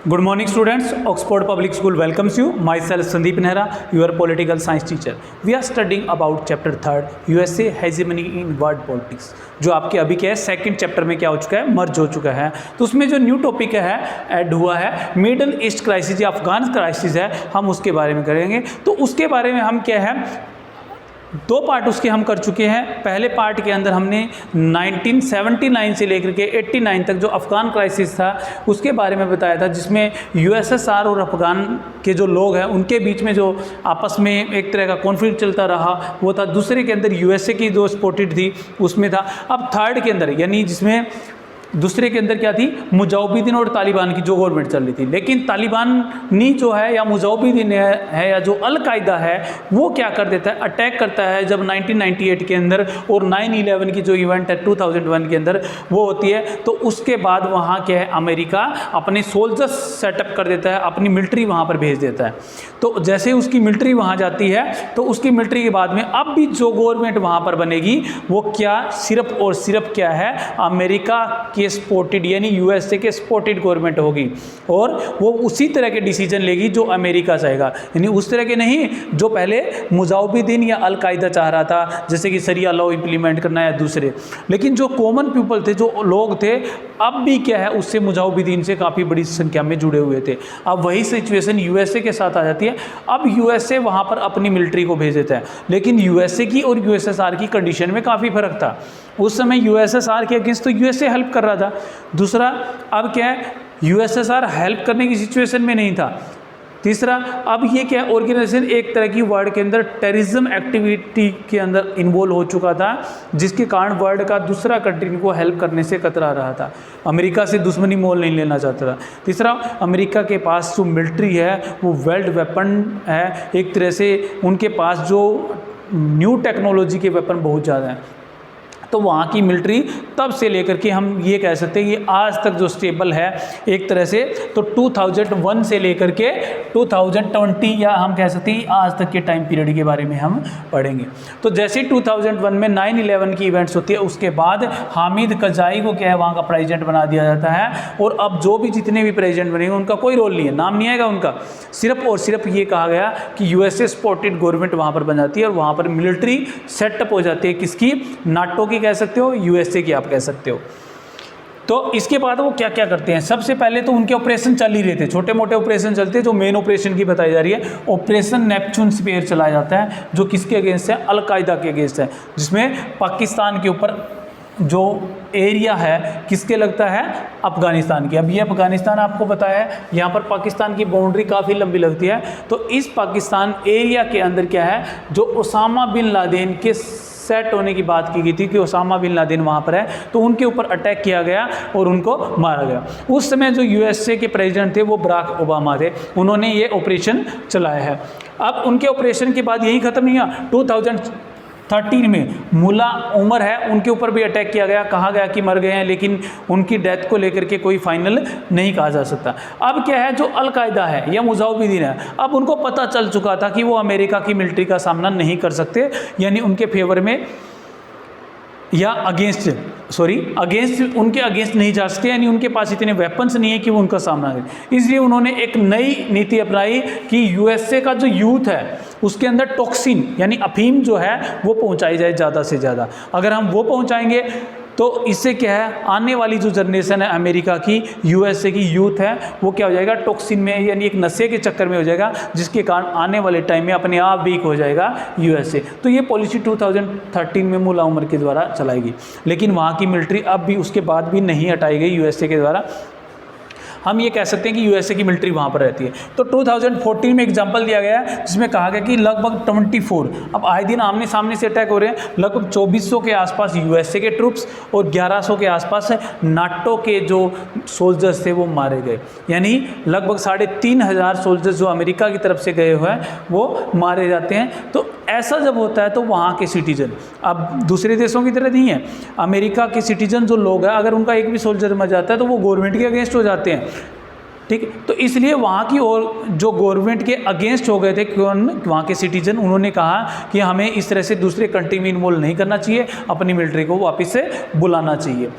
Good morning students, Oxford Public School welcomes you. Myself Sandeep Nehra, your political science teacher. We are studying about chapter 3 USA hegemony in world politics. जो आपके अभी क्या है second chapter में क्या हो चुका है, मर्ज हो चुका है। तो उसमें जो न्यू टॉपिक है ऐड हुआ है मिडल ईस्ट क्राइसिस या अफगान क्राइसिस है, हम उसके बारे में करेंगे। तो उसके बारे में हम क्या है दो पार्ट उसके हम कर चुके हैं। पहले पार्ट के अंदर हमने 1979 से लेकर के 89 तक जो अफ़गान क्राइसिस था उसके बारे में बताया था, जिसमें यूएसएसआर और अफ़गान के जो लोग हैं उनके बीच में जो आपस में एक तरह का कॉन्फ्लिक्ट चलता रहा वो था। दूसरे के अंदर यूएसए की जो सपोर्टेड थी उसमें था। अब थर्ड के अंदर यानी जिसमें दूसरे के अंदर क्या थी, मुजाहिदीन और तालिबान की जो गवर्नमेंट चल रही थी। लेकिन तालिबानी जो है या मुजाहिदीन है या जो अल-कायदा है वो क्या कर देता है, अटैक करता है जब 1998 के अंदर और 9/11 की जो इवेंट है 2001 के अंदर वो होती है। तो उसके बाद वहाँ क्या है अमेरिका अपने सोल्जर्स सेटअप कर देता है, अपनी मिलिट्री वहाँ पर भेज देता है। तो जैसे उसकी मिलिट्री वहाँ जाती है तो उसकी मिलिट्री के बाद में अब भी जो गवर्नमेंट वहाँ पर बनेगी वो क्या सिर्फ और सिर्फ क्या है अमेरिका के सपोर्टेड यानी यूएसए के सपोर्टेड गवर्नमेंट होगी और वो उसी तरह के डिसीजन लेगी जो अमेरिका चाहेगा, यानी उस तरह के नहीं जो पहले मुजाहिदीन या अल-कायदा चाह रहा था, जैसे कि शरिया लॉ इंप्लीमेंट करना या दूसरे। लेकिन जो कॉमन पीपल थे, जो लोग थे, अब भी क्या है उससे मुजाहिदीन से काफ़ी बड़ी संख्या में जुड़े हुए थे। अब वही सिचुएशन यूएसए के साथ आ जाती है। अब यूएसए वहाँ पर अपनी मिलिट्री को भेज देता है, लेकिन यूएसए की और यूएसएसआर की कंडीशन में काफ़ी फ़र्क था। उस समय यूएसएसआर के अगेंस्ट तो यूएसए हेल्प कर रहा था। दूसरा अब क्या है यूएसएसआर हेल्प करने की सिचुएशन में नहीं था। तीसरा अब ये क्या ऑर्गेनाइजेशन एक तरह की वर्ल्ड के अंदर टेररिज्म एक्टिविटी के अंदर इन्वॉल्व हो चुका था, जिसके कारण वर्ल्ड का दूसरा कंट्री को हेल्प करने से कतरा रहा था, अमेरिका से दुश्मनी मोल नहीं लेना चाहता था। तीसरा अमेरिका के पास जो मिलिट्री है वो वर्ल्ड वेपन है, एक तरह से उनके पास जो न्यू टेक्नोलॉजी के वेपन बहुत ज़्यादा हैं। तो वहाँ की मिलिट्री तब से लेकर के हम ये कह सकते हैं कि आज तक जो स्टेबल है एक तरह से, तो 2001 से लेकर के 2020 या हम कह सकते हैं आज तक के टाइम पीरियड के बारे में हम पढ़ेंगे। तो जैसे 2001 में 9/11 की इवेंट्स होती है उसके बाद हामिद करजाई को क्या है वहाँ का प्रेसिडेंट बना दिया जाता है और अब जो भी जितने भी प्रेसिडेंट बनेंगे उनका कोई रोल नहीं है, नाम नहीं आएगा उनका। सिर्फ और सिर्फ ये कहा गया कि यूएसए सपोर्टेड गवर्नमेंट वहाँ पर बन जाती है और वहाँ पर मिलिट्री सेटअप हो जाती है। किसकी? नाटो की कह सकते हो, यूएसए की आप कह सकते हो। तो इसके बाद वो क्या क्या करते हैं, सबसे पहले तो उनके ऑपरेशन चल ही रहे थे, छोटे मोटे ऑपरेशन चलते हैं। जो मेन ऑपरेशन की बताई जा रही है ऑपरेशन नेपच्यून स्पेयर चलाया जाता है, जो किसके अगेंस्ट है, अल-कायदा के अगेंस्ट है, जिसमें पाकिस्तान के ऊपर जो एरिया है किसके लगता है, अफगानिस्तान की। अब ये अफगानिस्तान आपको पता है यहाँ पर पाकिस्तान की बाउंड्री काफ़ी लंबी लगती है। तो इस पाकिस्तान एरिया के अंदर क्या है जो ओसामा बिन लादेन के सेट होने की बात की गई थी कि ओसामा बिन लादेन वहाँ पर है, तो उनके ऊपर अटैक किया गया और उनको मारा गया। उस समय जो यूएसए के प्रेसिडेंट थे वो बराक ओबामा थे, उन्होंने ये ऑपरेशन चलाया है। अब उनके ऑपरेशन के बाद यही ख़त्म नहीं हुआ, 2013 में मुल्ला उमर है उनके ऊपर भी अटैक किया गया, कहा गया कि मर गए हैं, लेकिन उनकी डेथ को लेकर के कोई फाइनल नहीं कहा जा सकता। अब क्या है जो अल-कायदा है या मुजाहिदीन है, अब उनको पता चल चुका था कि वो अमेरिका की मिलिट्री का सामना नहीं कर सकते, यानी उनके फेवर में या अगेंस्ट उनके अगेंस्ट नहीं जा सकते, यानी उनके पास इतने वेपन्स नहीं है कि वो उनका सामना करें। इसलिए उन्होंने एक नई नीति अपनाई कि यूएसए का जो यूथ है उसके अंदर टॉक्सिन यानी अफीम जो है वो पहुंचाई जाए ज़्यादा से ज़्यादा। अगर हम वो पहुंचाएंगे तो इससे क्या है आने वाली जो जनरेशन है अमेरिका की, यूएसए की यूथ है, वो क्या हो जाएगा टॉक्सिन में यानी एक नशे के चक्कर में हो जाएगा, जिसके कारण आने वाले टाइम में अपने आप वीक हो जाएगा यूएसए। तो ये पॉलिसी 2013 में मुल्ला उमर के द्वारा चलाई गई, लेकिन वहाँ की मिलिट्री अब भी उसके बाद भी नहीं हटाई गई यूएसए के द्वारा। हम ये कह सकते हैं कि यूएसए की मिलिट्री वहाँ पर रहती है। तो 2014 में एग्जांपल दिया गया है जिसमें कहा गया कि लगभग 24 अब आए दिन आमने सामने से अटैक हो रहे हैं, लगभग 2400 के आसपास यूएसए के ट्रूप्स और 1100 के आसपास नाटो के जो सोल्जर्स थे वो मारे गए, यानी लगभग 3500 सोल्जर्स जो अमेरिका की तरफ से गए हुए हैं वो मारे जाते हैं। तो ऐसा जब होता है तो वहाँ के सिटीजन, अब दूसरे देशों की तरह नहीं है, अमेरिका के सिटीजन जो लोग हैं अगर उनका एक भी सोल्जर मर जाता है तो वो गवर्नमेंट के अगेंस्ट हो जाते हैं, ठीक। तो इसलिए वहाँ की और जो गवर्नमेंट के अगेंस्ट हो गए थे कौन, वहाँ के सिटीजन, उन्होंने कहा कि हमें इस तरह से दूसरे कंट्री में इन्वॉल्व नहीं करना चाहिए, अपनी मिलिट्री को वापस से बुलाना चाहिए।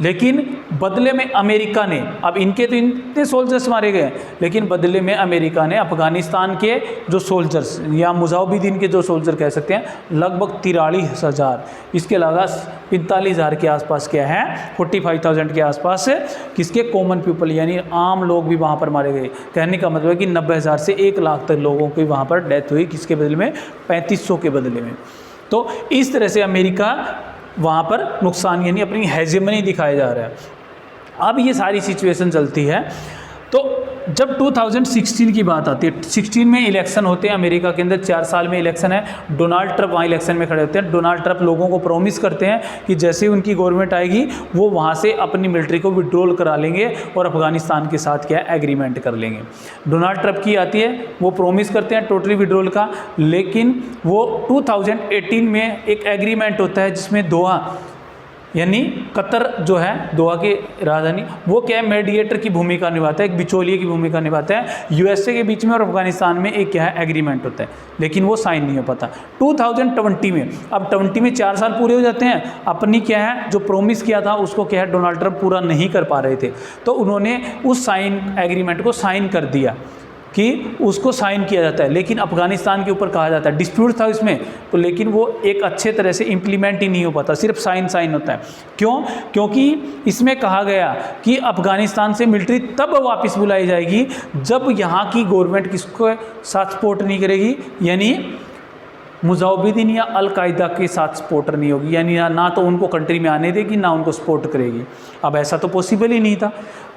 लेकिन बदले में अमेरिका ने, अब इनके तो इतने सोल्जर्स मारे गए, लेकिन बदले में अमेरिका ने अफगानिस्तान के जो सोल्जर्स या मुजाहिदीन के जो सोल्जर कह सकते हैं, लगभग 43,000, इसके अलावा 45,000 के आसपास क्या है, 45,000 के आसपास किसके, कॉमन पीपल यानी आम लोग भी वहाँ पर मारे गए। कहने का मतलब है कि 90,000 से 1 लाख तक लोगों की वहाँ पर डेथ हुई, किसके बदले में, 3500 के बदले में। तो इस तरह से अमेरिका वहाँ पर नुकसान यानी अपनी हेजेमनी दिखाया जा रहा है। अब ये सारी सिचुएशन चलती है, तो जब 2016 की बात आती है, 16 में इलेक्शन होते हैं अमेरिका के अंदर, 4 साल में इलेक्शन है, डोनाल्ड ट्रंप वहाँ इलेक्शन में खड़े होते हैं। डोनाल्ड ट्रंप लोगों को प्रॉमिस करते हैं कि जैसे ही उनकी गवर्नमेंट आएगी वो वहाँ से अपनी मिलिट्री को विड्रॉल करा लेंगे और अफगानिस्तान के साथ क्या एग्रीमेंट कर लेंगे। डोनाल्ड ट्रंप की आती है, वो प्रॉमिस करते हैं टोटली विड्रॉल का, लेकिन वो 2018 में एक एग्रीमेंट होता है जिसमें दोहा यानी कतर जो है, दोहा की राजधानी, वो क्या है, मेडिएटर की भूमिका निभाता है, एक बिचौलिए की भूमिका निभाता है यूएसए के बीच में और अफगानिस्तान में। एक क्या है, एग्रीमेंट होता है, लेकिन वो साइन नहीं हो पाता। 2020 में, अब 20 में 4 साल पूरे हो जाते हैं, अपनी क्या है जो प्रॉमिस किया था उसको क्या है डोनाल्ड ट्रंप पूरा नहीं कर पा रहे थे, तो उन्होंने उस एग्रीमेंट को साइन कर दिया कि उसको साइन किया जाता है, लेकिन अफगानिस्तान के ऊपर कहा जाता है, डिस्प्यूट था इसमें, तो लेकिन वो एक अच्छे तरह से इम्प्लीमेंट ही नहीं हो पाता, सिर्फ साइन होता है। क्यों? क्योंकि इसमें कहा गया कि अफगानिस्तान से मिलिट्री तब वापस बुलाई जाएगी जब यहाँ की गवर्नमेंट किसको साथ सपोर्ट नहीं करेगी, यानी मुजाहिदीन या अल-कायदा के साथ सपोर्टर नहीं होगी, यानी ना तो उनको कंट्री में आने देगी ना उनको सपोर्ट करेगी। अब ऐसा तो पॉसिबल ही नहीं था।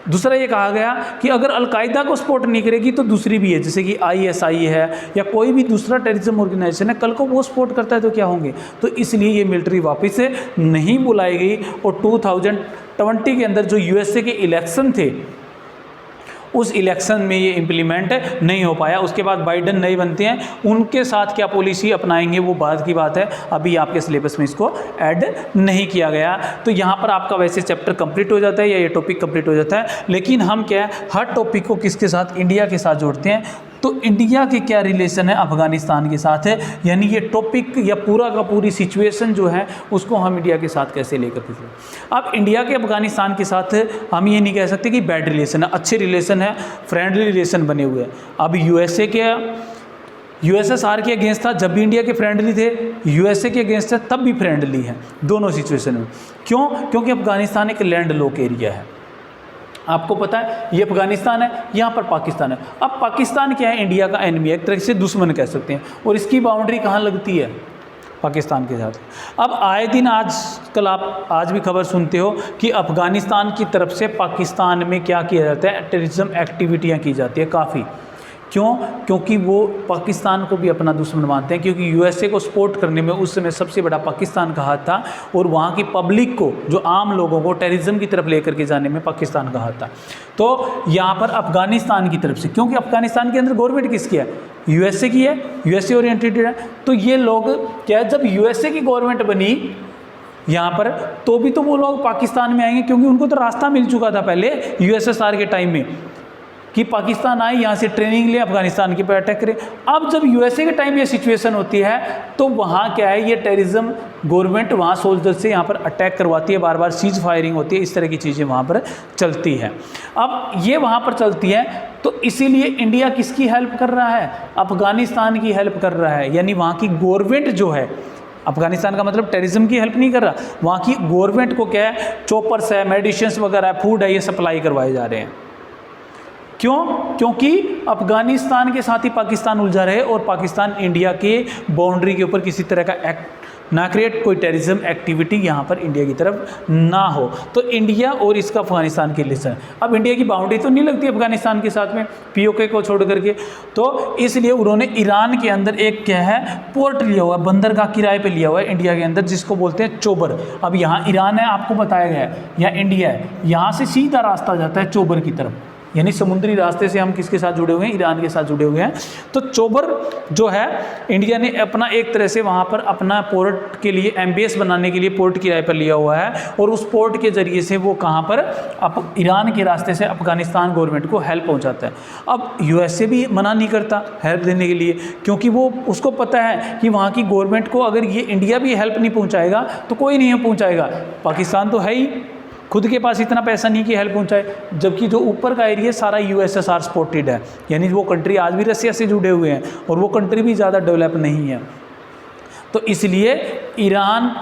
दूसरा ये कहा गया कि अगर अल-कायदा को सपोर्ट नहीं करेगी तो दूसरी भी है, जैसे कि ISI है या कोई भी दूसरा टेररिज्म ऑर्गेनाइजेशन है, कल को वो सपोर्ट करता है तो क्या होंगे। तो इसलिए ये मिलिट्री वापस से नहीं बुलाई गई और 2020 के अंदर जो USA के इलेक्शन थे उस इलेक्शन में ये इम्प्लीमेंट नहीं हो पाया। उसके बाद बाइडन नहीं बनते हैं, उनके साथ क्या पॉलिसी अपनाएंगे वो बाद की बात है, अभी आपके सिलेबस में इसको ऐड नहीं किया गया। तो यहाँ पर आपका वैसे चैप्टर कंप्लीट हो जाता है या ये टॉपिक कंप्लीट हो जाता है, लेकिन हम क्या है हर टॉपिक को किसके साथ, इंडिया के साथ जोड़ते हैं। तो इंडिया के क्या रिलेशन है अफगानिस्तान के साथ है, यानी ये टॉपिक या पूरा का पूरी सिचुएशन जो है उसको हम इंडिया के साथ कैसे लेकर के चलें। अब इंडिया के अफगानिस्तान के साथ हम ये नहीं कह सकते कि बैड रिलेशन है, अच्छे रिलेशन है, फ्रेंडली रिलेशन बने हुए हैं। अब USSR के अगेंस्ट था जब भी इंडिया के फ्रेंडली थे, USA के अगेंस्ट है तब भी फ्रेंडली है, दोनों सिचुएशन में। क्यों? क्योंकि अफगानिस्तान एक लैंड लॉक एरिया है, आपको पता है ये अफगानिस्तान है, यहाँ पर पाकिस्तान है। अब पाकिस्तान क्या है, इंडिया का एनिमी है, एक तरह से दुश्मन कह सकते हैं, और इसकी बाउंड्री कहाँ लगती है, पाकिस्तान के साथ। अब आए दिन आजकल आप आज भी खबर सुनते हो कि अफगानिस्तान की तरफ से पाकिस्तान में क्या किया जाता है, टेररिज्म एक्टिविटियाँ की जाती है काफ़ी। क्यों? क्योंकि वो पाकिस्तान को भी अपना दुश्मन मानते हैं, क्योंकि USA को सपोर्ट करने में उस समय सबसे बड़ा पाकिस्तान का हाथ था, और वहाँ की पब्लिक को, जो आम लोगों को टेररिज्म की तरफ लेकर के जाने में पाकिस्तान का हाथ था। तो यहाँ पर अफगानिस्तान की तरफ से, क्योंकि अफगानिस्तान के अंदर गवर्नमेंट किसकी है, USA की है, USA ओरिएंटेड है, तो ये लोग क्या है, जब USA की गवर्नमेंट बनी यहाँ पर तो भी तो वो लोग पाकिस्तान में आएंगे, क्योंकि उनको तो रास्ता मिल चुका था पहले USSR के टाइम में कि पाकिस्तान आए, यहाँ से ट्रेनिंग ले, अफगानिस्तान के पर अटैक करे। अब जब USA के टाइम ये सिचुएशन होती है तो वहाँ क्या है, ये टेररिज्म गवर्नमेंट वहाँ सोल्जर से यहाँ पर अटैक करवाती है, बार बार सीज फायरिंग होती है, इस तरह की चीज़ें वहाँ पर चलती है। अब ये वहाँ पर चलती है तो इसीलिए इंडिया किसकी हेल्प कर रहा है, अफगानिस्तान की हेल्प कर रहा है, यानी वहाँ की गवर्नमेंट जो है, अफगानिस्तान का मतलब टेररिज्म की हेल्प नहीं कर रहा, वहाँ की गवर्नमेंट को क्या है, चॉपर्स है, मेडिसिन्स वगैरह है, फूड है, ये सप्लाई करवाए जा रहे हैं। क्यों? क्योंकि अफगानिस्तान के साथ ही पाकिस्तान उलझा रहे और पाकिस्तान इंडिया के बाउंड्री के ऊपर किसी तरह का एक्ट ना क्रिएट, कोई टेररिज्म एक्टिविटी यहाँ पर इंडिया की तरफ ना हो। तो इंडिया और इसका अफगानिस्तान के रिलेशन, अब इंडिया की बाउंड्री तो नहीं लगती अफगानिस्तान के साथ में POK को छोड़ करके, तो इसलिए उन्होंने ईरान के अंदर एक क्या है पोर्ट लिया हुआ है, बंदरगाह किराए पे लिया हुआ है इंडिया के अंदर, जिसको बोलते हैं चोबर। अब यहाँ ईरान है, आपको बताया गया है, यहाँ इंडिया है, यहाँ से सीधा रास्ता जाता है चोबर की तरफ, यानी समुद्री रास्ते से हम किसके साथ जुड़े हुए हैं, ईरान के साथ जुड़े हुए हैं। तो चोबर जो है इंडिया ने अपना एक तरह से वहाँ पर अपना पोर्ट के लिए एम्बेस बनाने के लिए पोर्ट किराए पर लिया हुआ है, और उस पोर्ट के ज़रिए से वो कहाँ पर ईरान के रास्ते से अफगानिस्तान गवर्नमेंट को हेल्प पहुँचाता है। अब USA भी मना नहीं करता हेल्प देने के लिए, क्योंकि वो उसको पता है कि वहाँ की गवर्नमेंट को अगर ये इंडिया भी हेल्प नहीं पहुँचाएगा तो कोई नहीं पहुँचाएगा, पाकिस्तान तो है ही, खुद के पास इतना पैसा नहीं कि हेल्प पहुंचाए, जबकि जो ऊपर का एरिया सारा यूएसएसआर सपोर्टेड है, यानी वो कंट्री आज भी रसिया से जुड़े हुए हैं और वो कंट्री भी ज़्यादा डेवलप नहीं है। तो इसलिए ईरान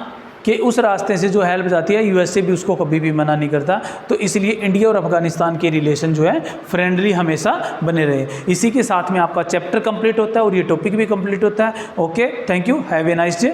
के उस रास्ते से जो हेल्प जाती है यूएसए भी उसको कभी भी मना नहीं करता। तो इसलिए इंडिया और अफगानिस्तान के रिलेशन जो है फ्रेंडली हमेशा बने रहे। इसी के साथ में आपका चैप्टर कंप्लीट होता है और ये टॉपिक भी कंप्लीट होता है। Okay, thank you, have a nice day.